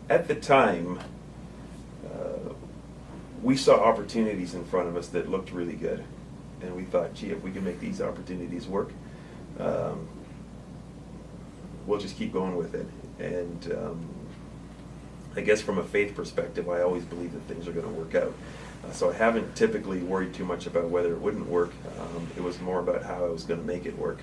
at the time, we saw opportunities in front of us that looked really good. And we thought, gee, if we can make these opportunities work, we'll just keep going with it. And I guess from a faith perspective, I always believe that things are going to work out. So I haven't typically worried too much about whether it wouldn't work. It was more about how I was going to make it work.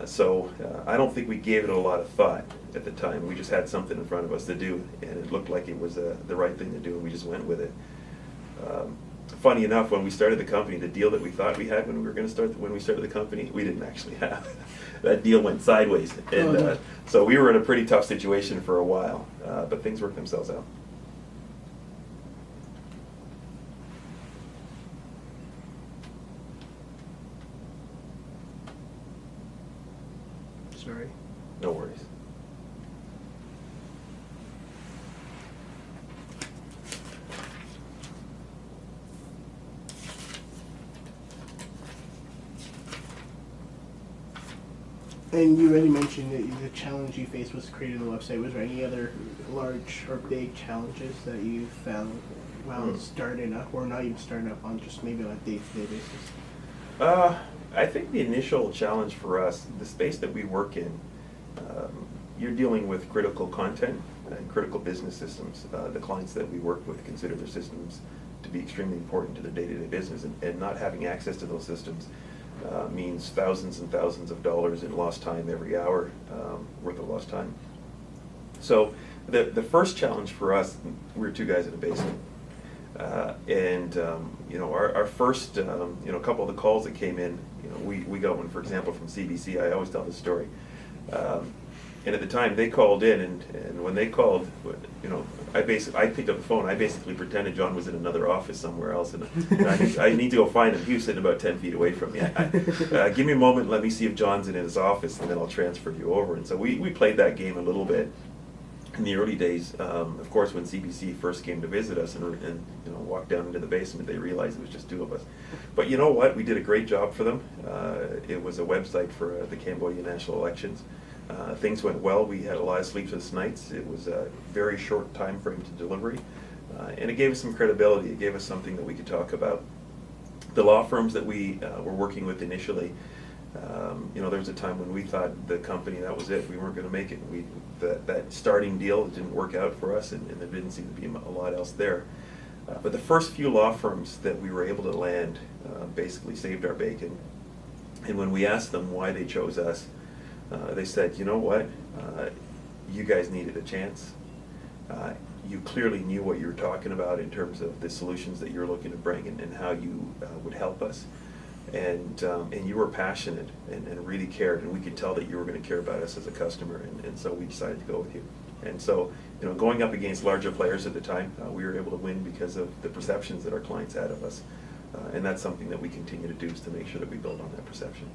So I don't think we gave it a lot of thought at the time. We just had something in front of us to do, and it looked like it was the right thing to do, and we just went with it. Funny enough, when we started the company, the deal that we thought we had when we started the company, we didn't actually have. That deal went sideways, and so we were in a pretty tough situation for a while, but things worked themselves out. Sorry. No worries. And you already mentioned that the challenge you faced was creating the website. Was there any other large or big challenges that you found while starting up, or not even starting up, on just maybe on a day-to-day basis? I think the initial challenge for us, the space that we work in, you're dealing with critical content and critical business systems. The clients that we work with consider their systems to be extremely important to their day-to-day business, and not having access to those systems means thousands and thousands of dollars in lost time every hour, worth of lost time. So the first challenge for us, we were two guys in a basement. Our first, couple of the calls that came in, we got one, for example, from CBC. I always tell this story. And at the time, they called in, and when they called, I picked up the phone. I basically pretended John was in another office somewhere else, and I need to go find him. He was sitting about 10 feet away from me. Give me a moment, let me see if John's in his office, and then I'll transfer you over. And so we played that game a little bit in the early days. Of course, when CBC first came to visit us and walked down into the basement, they realized it was just two of us. But you know what? We did a great job for them. It was a website for the Cambodia national elections. Things went well. We had a lot of sleepless nights. It was a very short time frame to delivery, and it gave us some credibility. It gave us something that we could talk about. The law firms that we were working with initially, there was a time when we thought the company, that was it. We weren't going to make it. That starting deal didn't work out for us, and there didn't seem to be a lot else there. But the first few law firms that we were able to land basically saved our bacon. And when we asked them why they chose us, they said, you know what, you guys needed a chance. You clearly knew what you were talking about in terms of the solutions that you're looking to bring, and how you would help us. And you were passionate and really cared, and we could tell that you were going to care about us as a customer, and so we decided to go with you. And so, going up against larger players at the time, we were able to win because of the perceptions that our clients had of us. And that's something that we continue to do, is to make sure that we build on that perception.